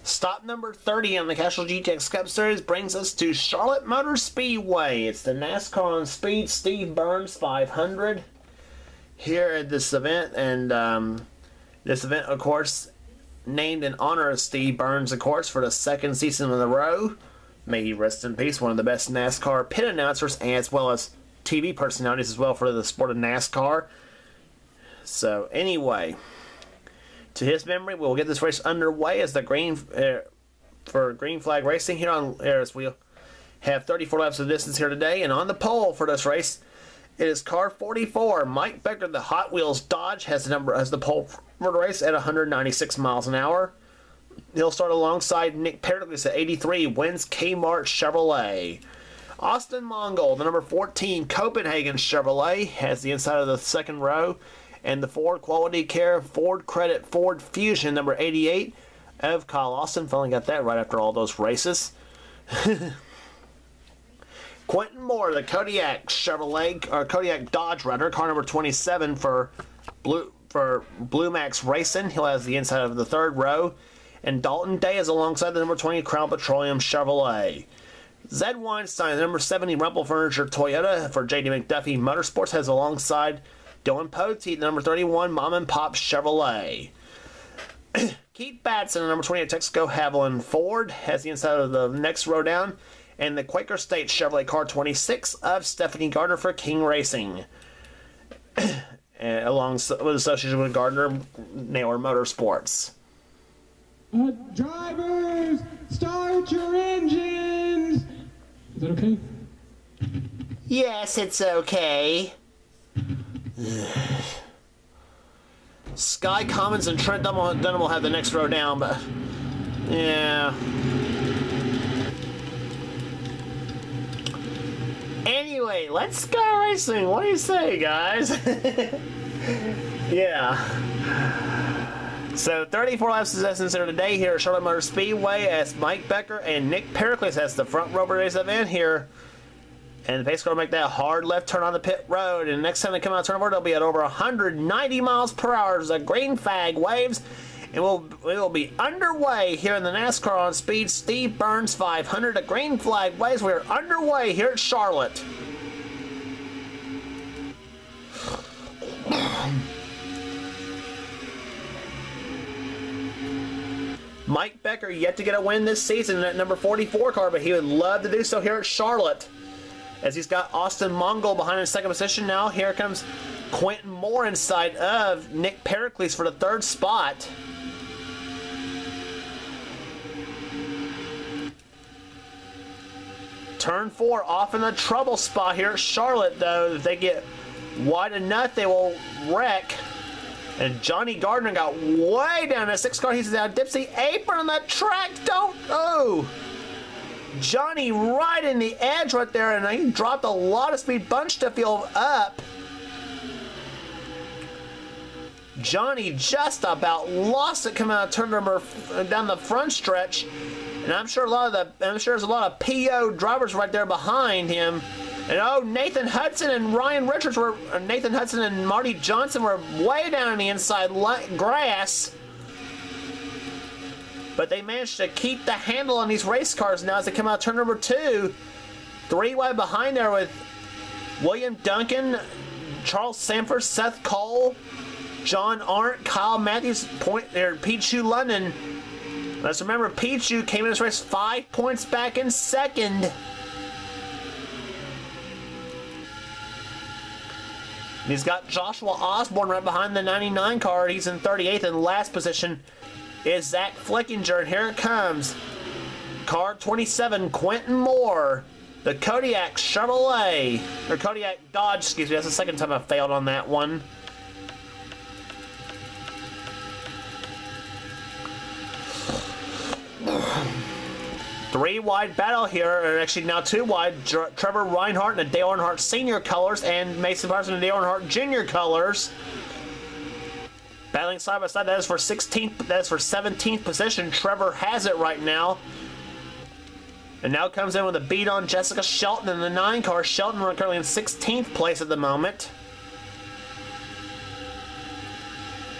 Stop number 30 on the Castrol GTX Cup Series brings us to Charlotte Motor Speedway. It's the NASCAR on Speed Steve Burns 500 here at this event. And this event, of course, named in honor of Steve Burns, of course, for the second season in a row. May he rest in peace. One of the best NASCAR pit announcers, as well as TV personalities as well for the sport of NASCAR. So anyway, to his memory, we'll get this race underway as the green flag racing here on as we have 34 laps of distance here today. And on the pole for this race, it is car 44. Mike Becker, the Hot Wheels Dodge, has the pole for the race at 196 miles an hour. He'll start alongside Nick Pericles at 83, wins Kmart Chevrolet. Austin Mongol, the number 14 Copenhagen Chevrolet, has the inside of the second row. And the Ford Quality Care Ford Credit Ford Fusion, number 88 of Kyle Austin. Finally got that right after all those races. Quentin Moore, the Kodiak Chevrolet, or Kodiak Dodge rather, car number 27 for Blue Max Racing. He'll have the inside of the third row. And Dalton Day is alongside the number 20 Crown Petroleum Chevrolet. Zed Weinstein, the number 70 Rumple Furniture Toyota for JD McDuffie Motorsports, has alongside Dylan Poteet, number 31 Mom and Pop Chevrolet. Keith Batson, number 28 Texaco Haviland Ford, has the inside of the next row down. And the Quaker State Chevrolet car 26 of Stephanie Gardner for King Racing. Along with association with Gardner Naylor Motorsports. Drivers, start your engines! Is that okay? Yes, it's okay. Sky Commons and Trent Dunham will have the next row down, but yeah. Anyway, let's go racing. What do you say, guys? Yeah. So 34 laps of distance here today here at Charlotte Motor Speedway as Mike Becker and Nick Pericles has the front row race event here. And the pace car will make that hard left turn on the pit road. And next time they come out of turn over, they'll be at over 190 miles per hour as the green flag waves. And we will be underway here in the NASCAR on Speed Steve Burns 500. The green flag waves. We're underway here at Charlotte. Mike Becker yet to get a win this season in that number 44 car, but he would love to do so here at Charlotte. As he's got Austin Mongol behind in second position now. Here comes Quentin Moore inside of Nick Pericles for the third spot. Turn 4 off in the trouble spot here at Charlotte, though. If they get wide enough, they will wreck. And Johnny Gardner got way down that 6 car. He's down Dipsy apron on that track. Johnny right in the edge right there, and he dropped a lot of speed. Bunchfield up. Johnny just about lost it coming out of turn number down the front stretch, and I'm sure there's a lot of PO drivers right there behind him. And oh, Nathan Hudson and Ryan Richards Nathan Hudson and Marty Johnson were way down on the inside grass. But they managed to keep the handle on these race cars now as they come out turn number 2. 3 wide behind there with William Duncan, Charles Sanford, Seth Cole, John Arndt, Kyle Matthews, Pichu London. Let's remember, Pichu came in this race 5 points back in second. And he's got Joshua Osborne right behind the 99 car. He's in 38th. In last position is Zach Flickinger. And here it comes. Car 27, Quentin Moore. The Kodiak Chevrolet. Or Kodiak Dodge, excuse me. That's the second time I failed on that one. Three wide battle here, or actually now 2 wide. Trevor Reinhardt in the Dale Earnhardt Senior colors and Mason Parsons in the Dale Earnhardt Junior colors. Battling side by side. That is for 16th. That is for 17th position. Trevor has it right now. And now comes in with a beat on Jessica Shelton in the 9 car. Shelton currently in 16th place at the moment.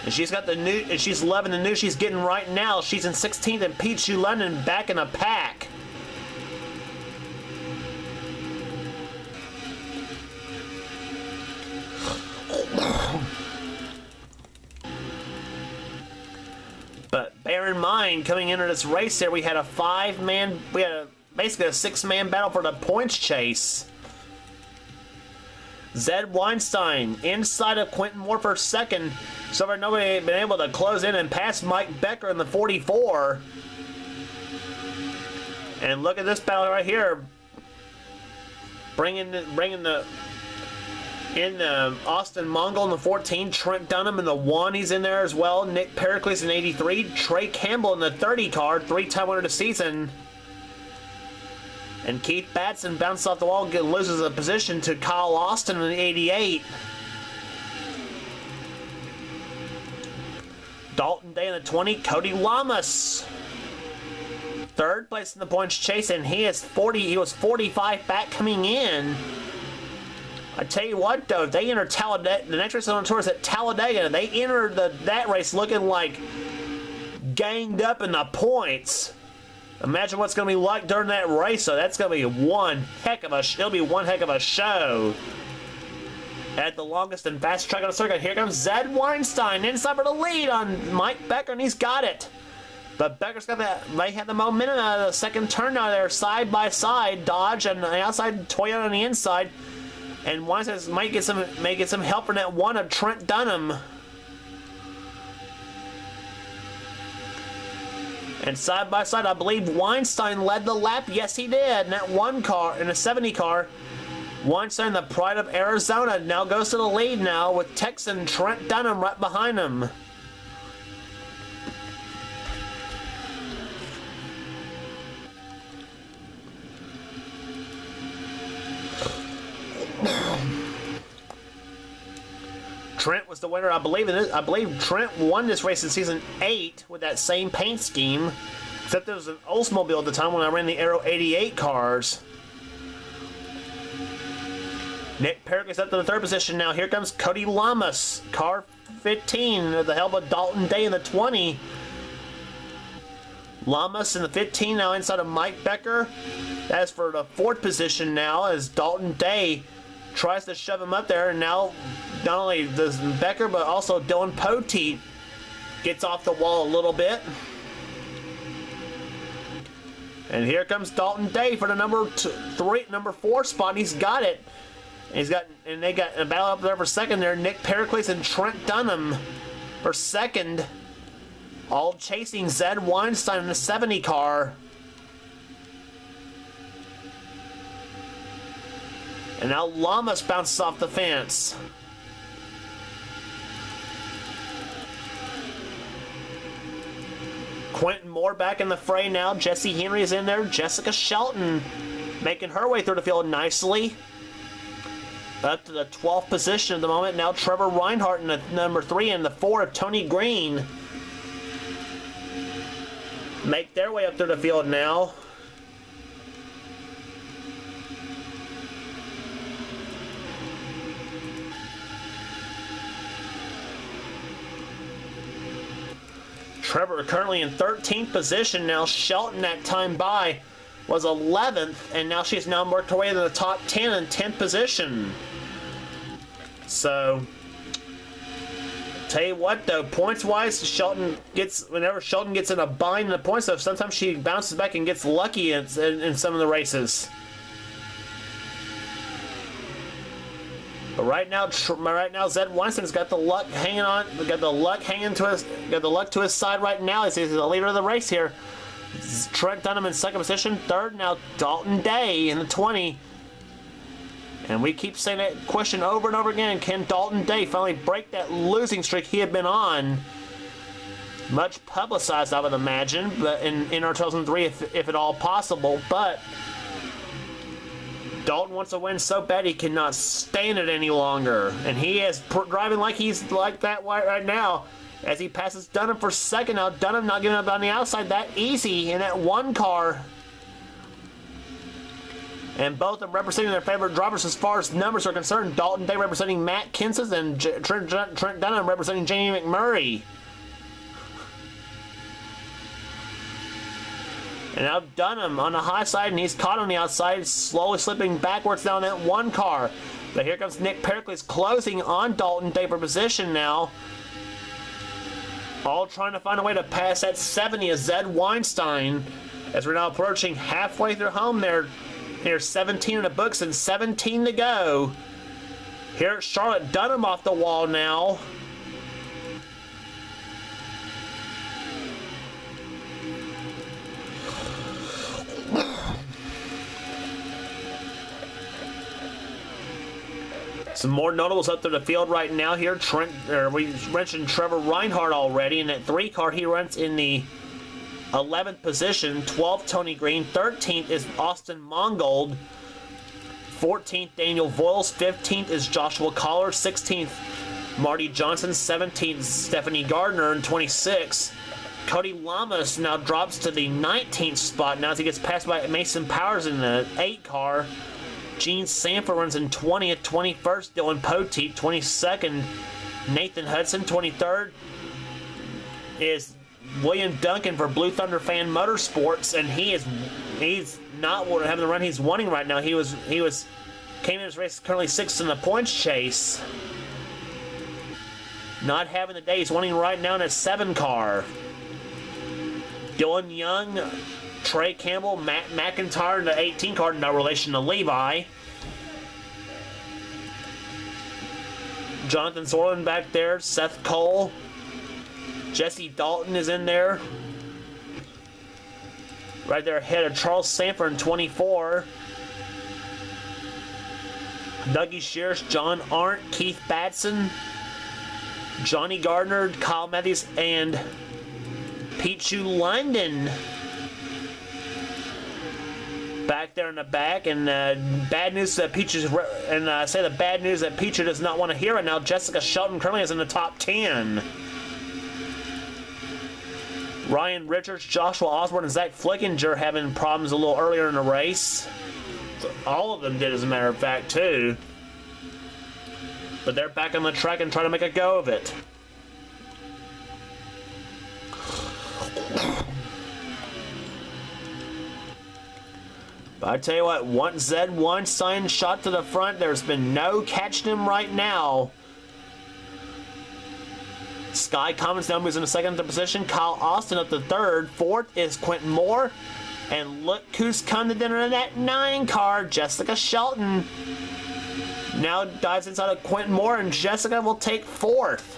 And she's got the new, and she's loving the new she's getting right now. She's in 16th, and Peachy London back in a pack. But bear in mind, coming into this race here, we had a basically a 6-man battle for the points chase. Zed Weinstein inside of Quentin Moore for second. So far, nobody had been able to close in and pass Mike Becker in the 44. And look at this battle right here. Bringing the Austin Mongol in the 14, Trent Dunham in the 1, he's in there as well. Nick Pericles in 83, Trey Campbell in the 30 car, 3-time winner of the season. And Keith Batson bounced off the wall and loses a position to Kyle Austin in the 88. Dalton Day in the 20, Cody Lamas. Third place in the points chase, and he was 45 back coming in. I tell you what, though, they enter Talladega. The next race on the tour is at Talladega. They enter that race looking like ganged up in the points. Imagine what's going to be like during that race. So that's going to be one heck of a show. At the longest and fastest track on the circuit, here comes Zed Weinstein inside for the lead on Mike Becker, and he's got it. But Becker's got they had the momentum out of the second turn now. They're side by side, Dodge and the outside, Toyota on the inside. And Weinstein might get some help from that 1 of Trent Dunham. And side by side, I believe Weinstein led the lap. Yes, he did. In that 1 car, in a 70 car, Weinstein, the pride of Arizona, now goes to the lead now with Texan Trent Dunham right behind him. Trent was the winner, I believe. I believe Trent won this race in season 8 with that same paint scheme, except there was an Oldsmobile at the time when I ran the Aero 88 cars. Nick Perrick is up to the 3rd position now. Here comes Cody Lamas, car 15, at the helm of Dalton Day in the 20. Lamas in the 15 now inside of Mike Becker. That's for the 4th position now as Dalton Day tries to shove him up there, and now not only does Becker but also Dylan Poteet gets off the wall a little bit. And here comes Dalton Day for the number 4 spot. He's got it. And they got a battle up there for second there. Nick Pericles and Trent Dunham for second, all chasing Zed Weinstein in the 70 car. And now Lamas bounces off the fence. Quentin Moore back in the fray now. Jesse Henry is in there. Jessica Shelton making her way through the field nicely. Up to the 12th position at the moment. Now Trevor Reinhardt in the number 3 and the 4 of Tony Green make their way up through the field now. Trevor currently in 13th position now. Shelton that time by was 11th, and now she's now worked her way into the top 10 in 10th position. So, tell you what though, points-wise, whenever Shelton gets in a bind in the points, though, sometimes she bounces back and gets lucky in some of the races. But right now, Zed Weinstein's got the luck hanging on. Got the luck to his side right now. He's the leader of the race here. Trent Dunham in 2nd position. 3rd now Dalton Day in the 20. And we keep saying that question over and over again. Can Dalton Day finally break that losing streak he had been on? Much publicized, I would imagine, but in our 2003, if at all possible. But Dalton wants to win so bad he cannot stand it any longer, and he is driving like he's like that right now as he passes Dunham for second. Now Dunham not giving up on the outside that easy in that 1 car. And both of them representing their favorite drivers as far as numbers are concerned. Dalton Day representing Matt Kenseth and Trent Dunham representing Jamie McMurray. And now Dunham on the high side, and he's caught on the outside, slowly slipping backwards down that one car. But here comes Nick Pericles closing on Dalton Day for position now. All trying to find a way to pass that 70 of Zed Weinstein. As we're now approaching halfway through home there. Here's 17 in the books and 17 to go. Here's Charlotte Dunham off the wall now. Some more notables up to the field right now here. We mentioned Trevor Reinhardt already. In that 3 car, he runs in the 11th position. 12th, Tony Green. 13th is Austin Mongold. 14th, Daniel Voiles. 15th is Joshua Collar. 16th, Marty Johnson. 17th, Stephanie Gardner. And 26th, Cody Lamas now drops to the 19th spot now as he gets passed by Mason Powers in the 8 car. Gene Sanford runs in 20th, 21st, Dylan Poteet, 22nd, Nathan Hudson, 23rd is William Duncan for Blue Thunder Fan Motorsports, and he's not having the run he's wanting right now. Came in his race currently 6th in the points chase. Not having the day he's wanting right now in a 7 car. Dylan Young, Trey Campbell, Matt McIntyre in the 18 car, no relation to Levi. Jonathan Sorlin back there, Seth Cole. Jesse Dalton is in there. Right there ahead of Charles Sanford in 24. Dougie Shears, John Arndt, Keith Batson, Johnny Gardner, Kyle Matthews, and Pichu London back there in the back. And bad news that Pichu, and I say the bad news that Pichu does not want to hear right now. Jessica Shelton currently is in the top 10. Ryan Richards, Joshua Osborne, and Zach Flickinger having problems a little earlier in the race. All of them did, as a matter of fact, too. But they're back on the track and trying to make a go of it. But I tell you what, once Zed Weinstein shot to the front, there's been no catching him right now. Sky Commons now moves in the 2nd position. Kyle Austin up to 3rd. 4th is Quentin Moore. And look who's come to dinner in that 9 car, Jessica Shelton. Now dives inside of Quentin Moore, and Jessica will take 4th.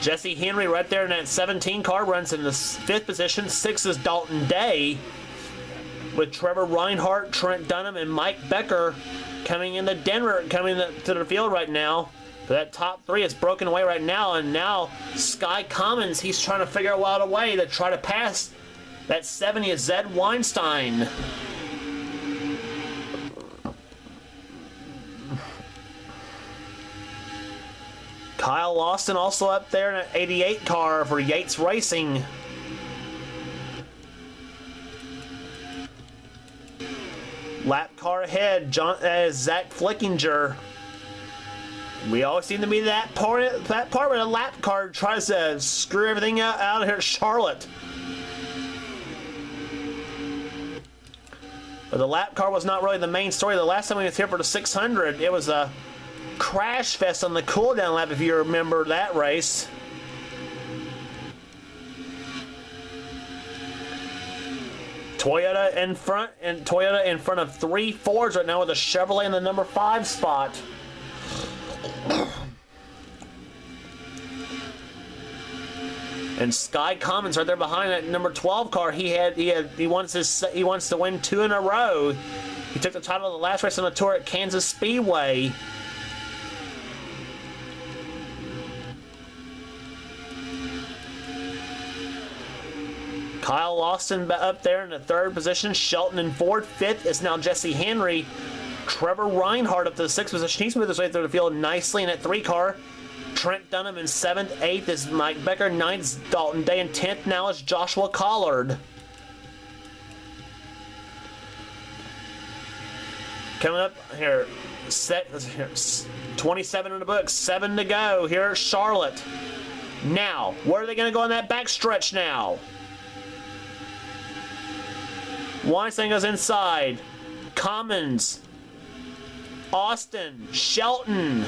Jesse Henry right there in that 17 car runs in the 5th position. 6th is Dalton Day, with Trevor Reinhardt, Trent Dunham, and Mike Becker coming into Denver, coming to the field right now. But that top 3 is broken away right now, and now Sky Commons, he's trying to figure out a way to try to pass that 70th Zed Weinstein. Kyle Austin also up there in an 88 car for Yates Racing. Lap car ahead, Zach Flickinger. We always seem to be that part where the lap car tries to screw everything out of here at Charlotte. But the lap car was not really the main story. The last time we was here for the 600, it was a crash fest on the cooldown lap, if you remember that race. Toyota in front of 3 Fords right now with a Chevrolet in the number 5 spot. And Sky Commons right there behind that number 12 car. He wants to win 2 in a row. He took the title of the last race on the tour at Kansas Speedway. Kyle Austin up there in the 3rd position. Shelton in 4th. 5th is now Jesse Henry. Trevor Reinhardt up to the 6th position. He's moved his way through the field nicely in that 3 car. Trent Dunham in 7th. 8th is Mike Becker. 9th is Dalton Day. And 10th now is Joshua Collard. Coming up here, 27 in the books, 7 to go here at Charlotte. Now, where are they going to go on that backstretch now? Weinstein goes inside. Commons. Austin. Shelton.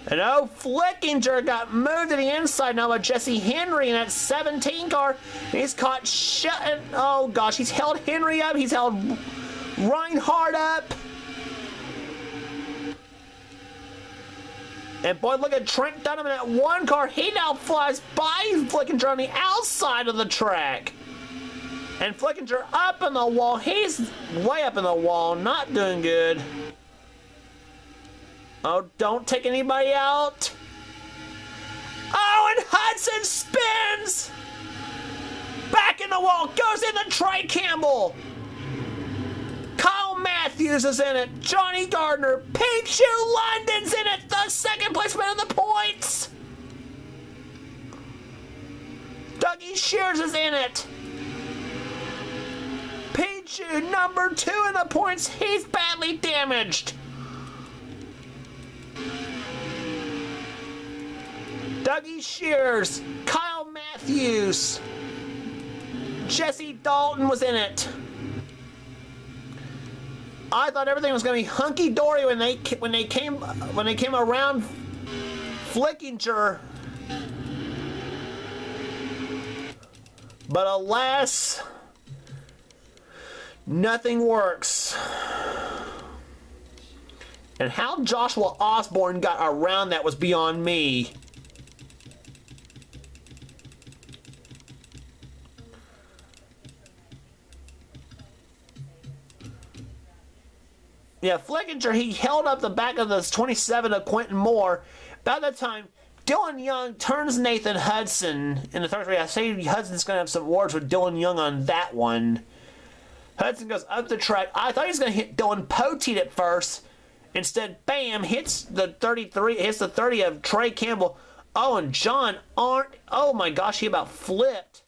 And oh, Flickinger got moved to the inside now by Jesse Henry in that 17 car. He's caught Shelton. Oh gosh, he's held Henry up. He's held Reinhardt up. And boy, look at Trent Dunham in that 1 car. He now flies by Flickinger on the outside of the track. And Flickinger up in the wall. He's way up in the wall, not doing good. Oh, don't take anybody out. Oh, and Hudson spins. Back in the wall. Goes into Trey Campbell. Kyle Matthews is in it. Johnny Gardner. Pichu London's in it. The 2nd placement of the points. Dougie Shears is in it. Pichu, number 2 in the points. He's badly damaged. Dougie Shears, Kyle Matthews, Jesse Dalton was in it. I thought everything was going to be hunky dory when they came around Flickinger, but alas, nothing works. And how Joshua Osborne got around that was beyond me. Yeah, Flickinger, he held up the back of the 27 of Quentin Moore. About that time, Dylan Young turns Nathan Hudson in the 3rd race. I say Hudson's going to have some words with Dylan Young on that one. Hudson goes up the track. I thought he was going to hit Dylan Poteet at first. Instead, bam, hits the 33, hits the 30 of Trey Campbell. Oh, and John Arndt, oh my gosh, he about flipped.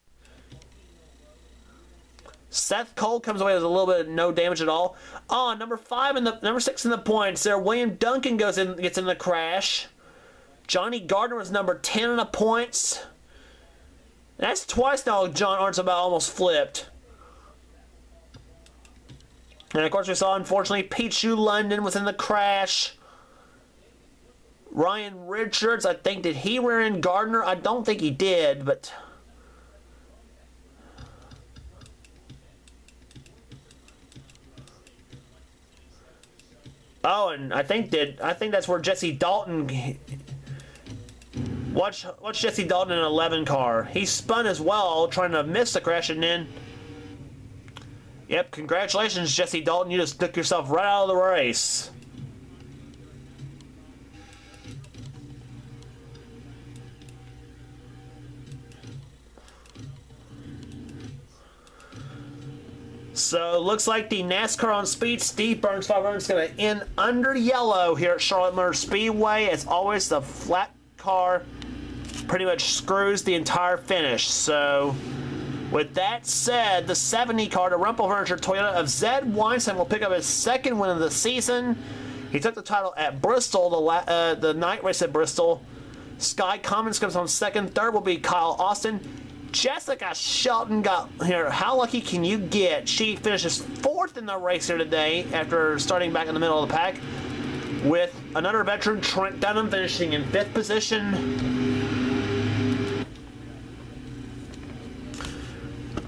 Seth Cole comes away with a little bit of no damage at all. Oh, number 6 in the points there. William Duncan gets in the crash. Johnny Gardner was number 10 in the points. That's twice now John Arndt's about almost flipped. And of course we saw, unfortunately, Pichu London was in the crash. Ryan Richards, I think, did he rear end Gardner? I don't think he did, but... Oh, and I think that's where Jesse Dalton. Watch Jesse Dalton in an 11 car. He spun as well, trying to miss the crash, and then. Yep, congratulations, Jesse Dalton. You just took yourself right out of the race. So, looks like the NASCAR on Speed Steve Burns 500 is going to end under yellow here at Charlotte Motor Speedway. As always, the flat car pretty much screws the entire finish. So, with that said, the 70 car, the Rumpel Furniture Toyota of Zed Weinstein, will pick up his 2nd win of the season. He took the title at Bristol, the night race at Bristol. Sky Commons comes on 2nd. 3rd will be Kyle Austin. Jessica Shelton got here. How lucky can you get? She finishes 4th in the race here today after starting back in the middle of the pack, with another veteran, Trent Dunham, finishing in 5th position.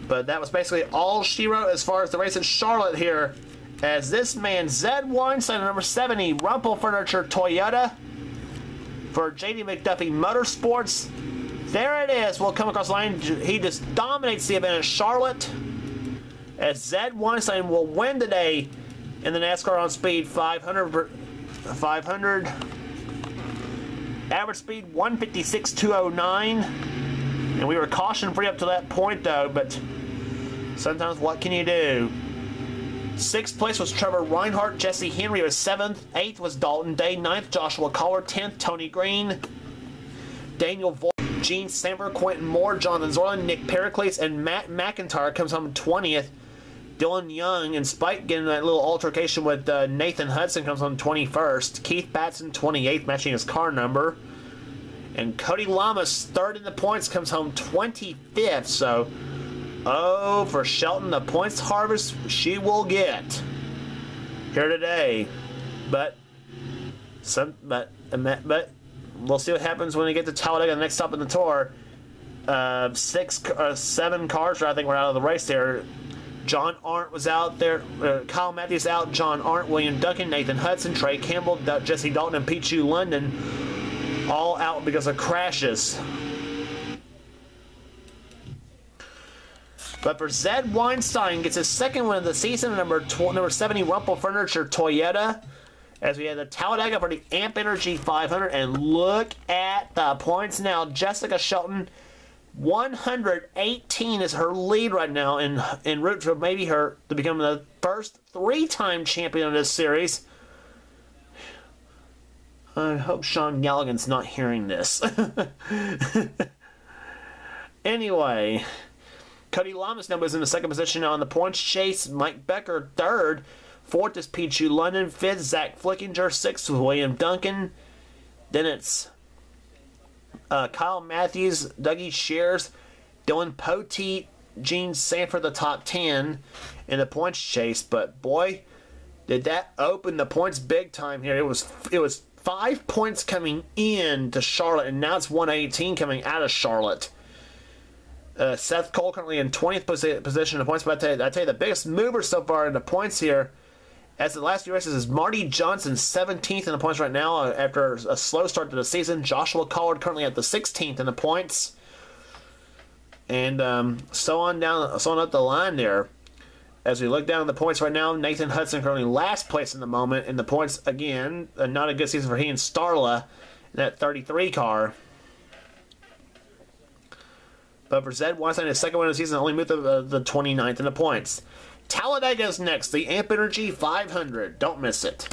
But that was basically all she wrote as far as the race at Charlotte here, as this man, Zed Weinstein, number 70, Rumpel Furniture Toyota for JD McDuffie Motorsports. There it is. We'll come across the line. He just dominates the event at Charlotte, as Zed Weinstein will win today in the NASCAR on Speed 500. Average speed 156.209. And we were caution free up to that point, though. But Sometimes what can you do? 6th place was Trevor Reinhardt. Jesse Henry was 7th. 8th was Dalton Day. 9th, Joshua Collar. 10th, Tony Green. Daniel Voigt, Gene Samper, Quentin Moore, Jonathan Zorlin, Nick Pericles, and Matt McIntyre comes home 20th. Dylan Young, in spite getting that little altercation with Nathan Hudson, comes home 21st. Keith Batson, 28th, matching his car number. And Cody Lamas, 3rd in the points, comes home 25th. So, oh, for Shelton, the points harvest she will get here today. But we'll see what happens when we get to Talladega, the next stop in the tour. 7 cars, I think, were out of the race there. John Arndt was out there. Kyle Matthews out. John Arndt, William Duncan, Nathan Hudson, Trey Campbell, Jesse Dalton, and Pichu London all out because of crashes. But for Zed Weinstein, gets his 2nd win of the season, number 70 Rumpel Furniture Toyota. As we had the Talladega for the Amp Energy 500, and look at the points now. Jessica Shelton, 118 is her lead right now, en route to maybe her to become the first 3-time champion of this series. I hope Sean Galligan's not hearing this. Anyway, Cody Lamas now is in the 2nd position now in the points chase. Mike Becker 3rd. 4th is Pichu London. 5th, Zach Flickinger. 6th, William Duncan. Then it's Kyle Matthews, Dougie Shears, Dylan Poteet, Gene Sanford, the top 10 in the points chase. But boy, did that open the points big time here. It was 5 points coming in to Charlotte, and now it's 118 coming out of Charlotte. Seth Cole currently in 20th position in the points, but I tell you the biggest mover so far in the points here, as the last few races, is Marty Johnson, 17th in the points right now after a slow start to the season. Joshua Collard currently at the 16th in the points, and so on up the line there. As we look down at the points right now, Nathan Hudson currently last place in the moment in the points again. Not a good season for he and Starla in that 33 car. But for Zed Weinstein, his 2nd win of the season, only moved to the 29th in the points. Talladega is next, the Amp Energy 500. Don't miss it.